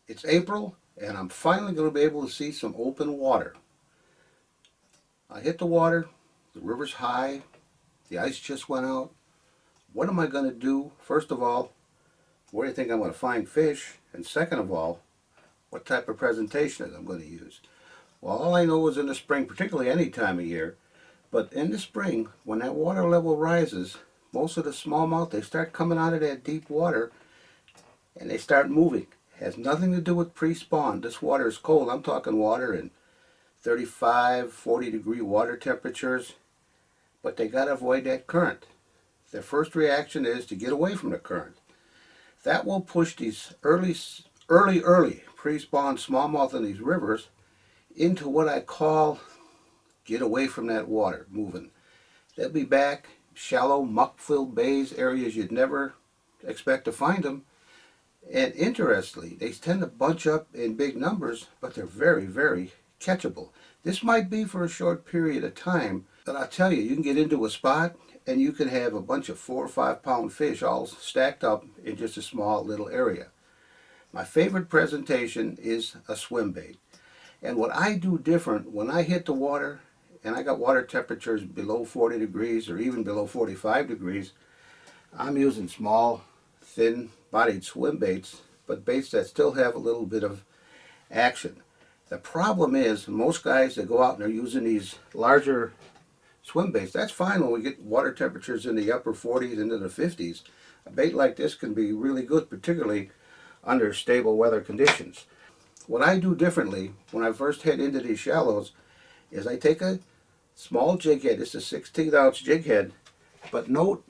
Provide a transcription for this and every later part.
It's April, and I'm finally going to be able to see some open water. I hit the water, the river's high, the ice just went out. What am I going to do? First of all, where do you think I'm going to find fish? And second of all, what type of presentation I'm going to use? Well, all I know is in the spring, particularly any time of year, but in the spring, when that water level rises, most of the smallmouth, they start coming out of that deep water and they start moving. It has nothing to do with pre-spawn. This water is cold. I'm talking water in 35, 40 degree water temperatures, but they got to avoid that current. Their first reaction is to get away from the current. That will push these early pre-spawn smallmouth in these rivers into what I call get away from that water, moving. They'll be back, shallow, muck-filled bays, areas you'd never expect to find them. And interestingly, they tend to bunch up in big numbers, but they're very, very catchable. This might be for a short period of time, but I'll tell you, you can get into a spot and you can have a bunch of 4 or 5 pound fish all stacked up in just a small little area. My favorite presentation is a swim bait. And what I do different when I hit the water, and I got water temperatures below 40 degrees or even below 45 degrees, I'm using small, thin-bodied swim baits, but baits that still have a little bit of action. The problem is, most guys that go out and they're using these larger swim baits, that's fine when we get water temperatures in the upper 40s into the 50s. A bait like this can be really good, particularly under stable weather conditions. What I do differently when I first head into these shallows is I take a small jig head. It's a 16 ounce jig head, but note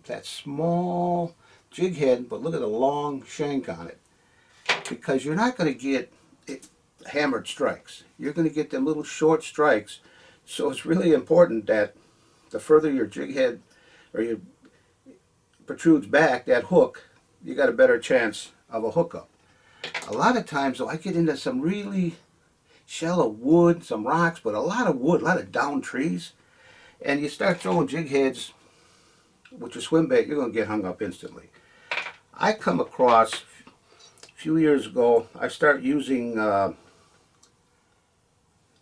that small jig head, but look at the long shank on it, because you're not going to get hammered strikes. You're going to get them little short strikes. So it's really important that the further your jig head or your protrudes back, that hook, you got a better chance of a hookup. A lot of times though, I get into some really shallow wood, some rocks, but a lot of wood, a lot of down trees, and you start throwing jig heads with your swim bait, you're going to get hung up instantly. I come across, a few years ago, I start using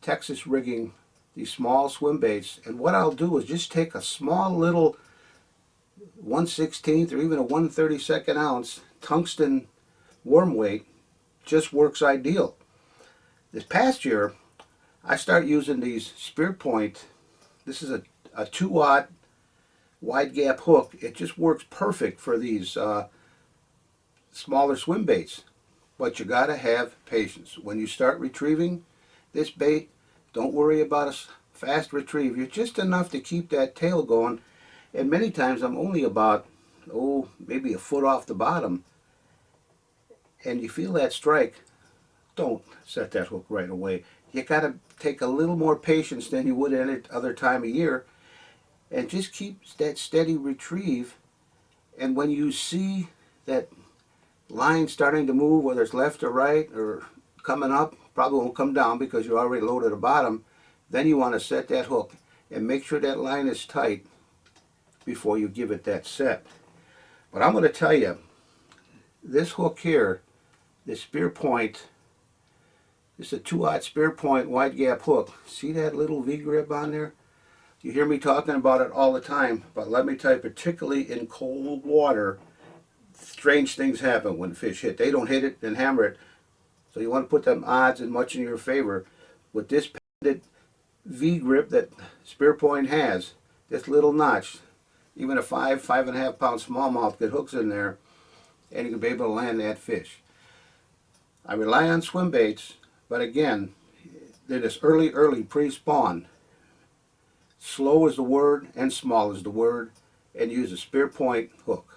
Texas rigging, these small swim baits, and what I'll do is just take a small little 1/16 or even a 1/32 ounce tungsten worm weight, just works ideal. This past year, I started using these Spear Point. This is a 2-aught wide gap hook. It just works perfect for these smaller swim baits. But you got to have patience. When you start retrieving this bait, don't worry about a fast retrieve. You're just enough to keep that tail going. And many times I'm only about, maybe a foot off the bottom. And you feel that strike, don't set that hook right away. You got to take a little more patience than you would any other time of year, and just keep that steady retrieve. And when you see that line starting to move, whether it's left or right or coming up, probably won't come down because you're already low to the bottom, then you want to set that hook and make sure that line is tight before you give it that set. But I'm going to tell you, this hook here, this Spear Point, this is a 2-aught Spear Point wide gap hook. See that little V-grip on there? You hear me talking about it all the time, but let me tell you, particularly in cold water, strange things happen when fish hit. They don't hit it and hammer it, so you want to put them odds and much in your favor. With this patented V-grip that Spear Point has, this little notch, even a 5.5 pound smallmouth get hooks in there, and you can be able to land that fish. I rely on swim baits, but again, they're this early pre-spawn. Slow is the word and small is the word, and use a Spear Point hook.